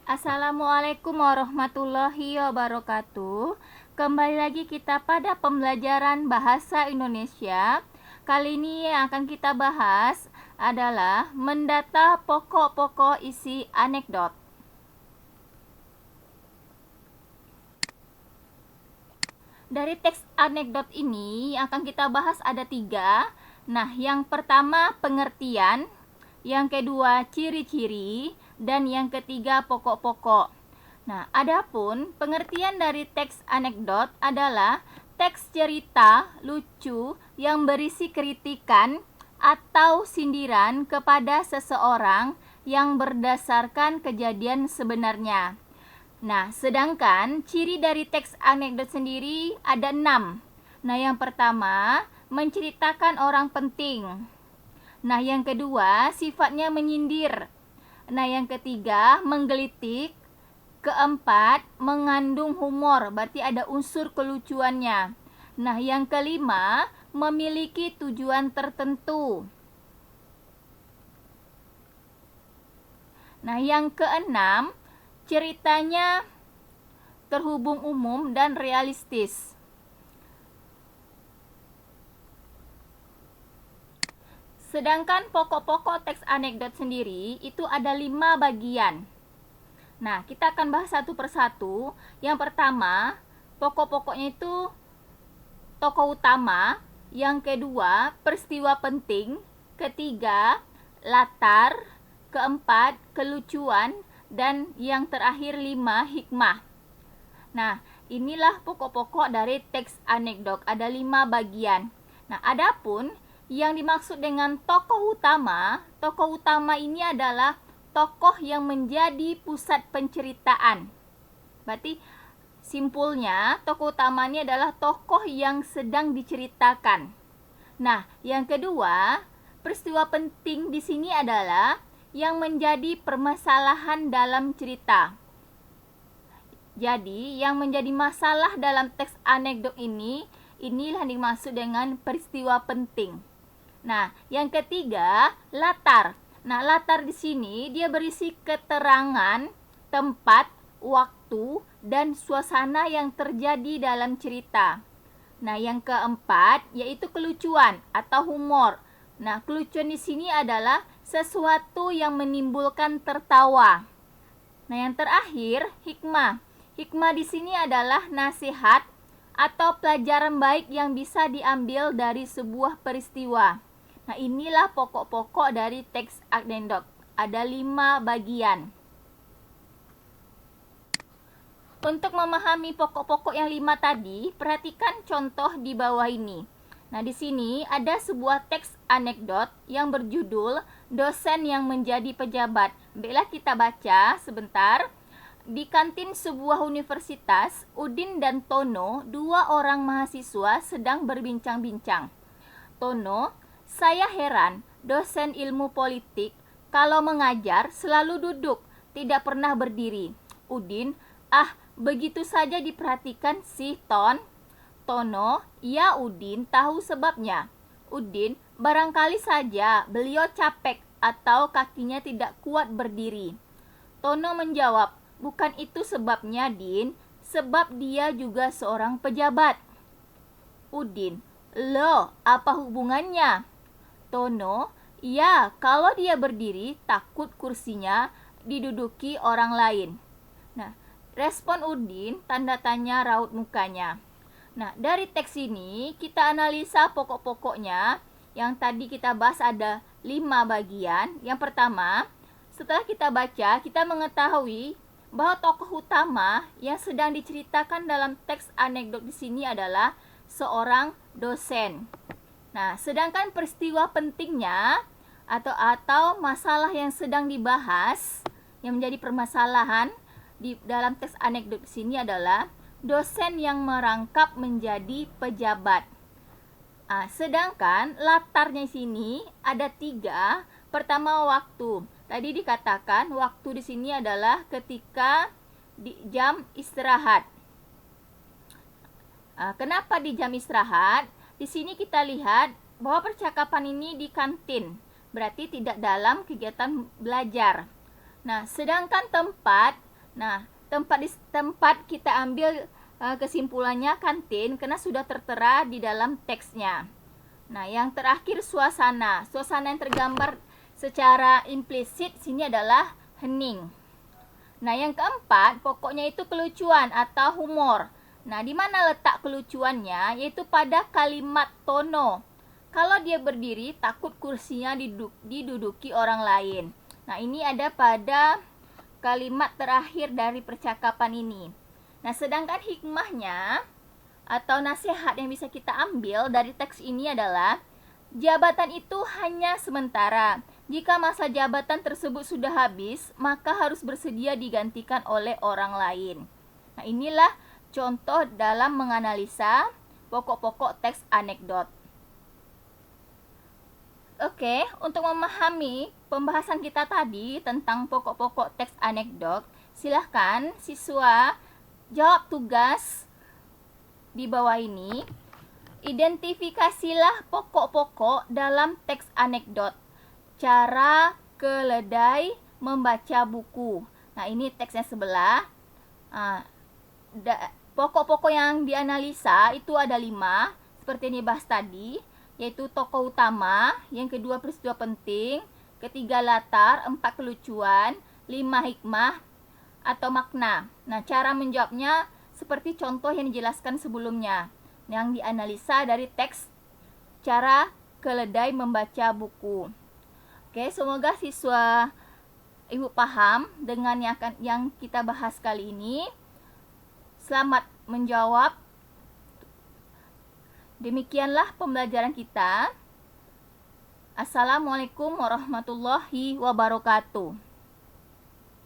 Assalamualaikum warahmatullahi wabarakatuh. Kembali lagi kita pada pembelajaran bahasa Indonesia. Kali ini yang akan kita bahas adalah mendata pokok-pokok isi anekdot. Dari teks anekdot ini yang akan kita bahas ada 3. Nah, yang pertama pengertian, yang kedua ciri-ciri, dan yang ketiga pokok-pokok. Nah, adapun pengertian dari teks anekdot adalah teks cerita lucu yang berisi kritikan atau sindiran kepada seseorang yang berdasarkan kejadian sebenarnya. Nah, sedangkan ciri dari teks anekdot sendiri ada 6. Nah, yang pertama, menceritakan orang penting. Nah, yang kedua, sifatnya menyindir. Nah, yang ketiga, menggelitik. Keempat, mengandung humor, berarti ada unsur kelucuannya. Nah, yang kelima, memiliki tujuan tertentu. Nah, yang keenam, ceritanya terhubung umum dan realistis. Sedangkan pokok-pokok teks anekdot sendiri itu ada 5 bagian. Nah, kita akan bahas satu persatu. Yang pertama, pokok-pokoknya itu tokoh utama. Yang kedua, peristiwa penting. Ketiga, latar. Keempat, kelucuan. Dan yang terakhir 5, hikmah. Nah, inilah pokok-pokok dari teks anekdot. Ada 5 bagian. Nah, adapun yang dimaksud dengan tokoh utama ini adalah tokoh yang menjadi pusat penceritaan. Berarti simpulnya tokoh utama ini adalah tokoh yang sedang diceritakan. Nah, yang kedua, peristiwa penting di sini adalah yang menjadi permasalahan dalam cerita. Jadi, yang menjadi masalah dalam teks anekdot inilah yang dimaksud dengan peristiwa penting. Nah, yang ketiga, latar. Nah, latar di sini dia berisi keterangan, tempat, waktu, dan suasana yang terjadi dalam cerita. Nah, yang keempat yaitu kelucuan atau humor. Nah, kelucuan di sini adalah sesuatu yang menimbulkan tertawa. Nah, yang terakhir, hikmah. Hikmah di sini adalah nasihat atau pelajaran baik yang bisa diambil dari sebuah peristiwa. Nah, inilah pokok-pokok dari teks anekdot. Ada 5 bagian. Untuk memahami pokok-pokok yang 5 tadi, perhatikan contoh di bawah ini. Nah, di sini ada sebuah teks anekdot yang berjudul Dosen yang Menjadi Pejabat. Baiklah kita baca sebentar. Di kantin sebuah universitas, Udin dan Tono, 2 orang mahasiswa sedang berbincang-bincang. Tono, saya heran, dosen ilmu politik kalau mengajar selalu duduk, tidak pernah berdiri. Udin, begitu saja diperhatikan sih, Ton. Tono, ya Udin, tahu sebabnya. Udin, barangkali saja beliau capek atau kakinya tidak kuat berdiri. Tono menjawab, bukan itu sebabnya, Din, sebab dia juga seorang pejabat. Udin, loh, apa hubungannya? Tono, ya, kalau dia berdiri takut kursinya diduduki orang lain. Nah, respon Udin tanda tanya raut mukanya. Nah, dari teks ini kita analisa pokok-pokoknya. Yang tadi kita bahas ada 5 bagian. Yang pertama, setelah kita baca, kita mengetahui bahwa tokoh utama yang sedang diceritakan dalam teks anekdot di sini adalah seorang dosen. Nah, sedangkan peristiwa pentingnya atau masalah yang sedang dibahas yang menjadi permasalahan di dalam teks anekdot di sini adalah dosen yang merangkap menjadi pejabat. Sedangkan latarnya di sini ada 3. Pertama, waktu. Tadi dikatakan waktu di sini adalah ketika di jam istirahat. Kenapa di jam istirahat? Di sini kita lihat bahwa percakapan ini di kantin, berarti tidak dalam kegiatan belajar. Nah, sedangkan tempat Nah, tempat kita ambil kesimpulannya kantin karena sudah tertera di dalam teksnya. Nah, yang terakhir suasana. Suasana yang tergambar secara implisit sini adalah hening. Nah, yang keempat, pokoknya itu kelucuan atau humor. Nah, di mana letak kelucuannya? Yaitu pada kalimat tono. Kalau dia berdiri, takut kursinya diduduki orang lain. Nah, ini ada pada kalimat terakhir dari percakapan ini. Nah, sedangkan hikmahnya atau nasihat yang bisa kita ambil dari teks ini adalah jabatan itu hanya sementara. Jika masa jabatan tersebut sudah habis, maka harus bersedia digantikan oleh orang lain. Nah, inilah contoh dalam menganalisa pokok-pokok teks anekdot. Oke, untuk memahami pembahasan kita tadi tentang pokok-pokok teks anekdot, silahkan siswa jawab tugas di bawah ini. Identifikasilah pokok-pokok dalam teks anekdot. Cara keledai membaca buku. Nah, ini teksnya sebelah. Pokok-pokok yang dianalisa itu ada 5, seperti yang dibahas tadi, yaitu tokoh utama, yang kedua peristiwa penting, ketiga latar, 4 kelucuan, 5 hikmah atau makna. Nah, cara menjawabnya seperti contoh yang dijelaskan sebelumnya, yang dianalisa dari teks cara keledai membaca buku. Oke, semoga siswa ibu paham dengan yang kita bahas kali ini. Selamat menjawab. Demikianlah pembelajaran kita. Assalamualaikum warahmatullahi wabarakatuh.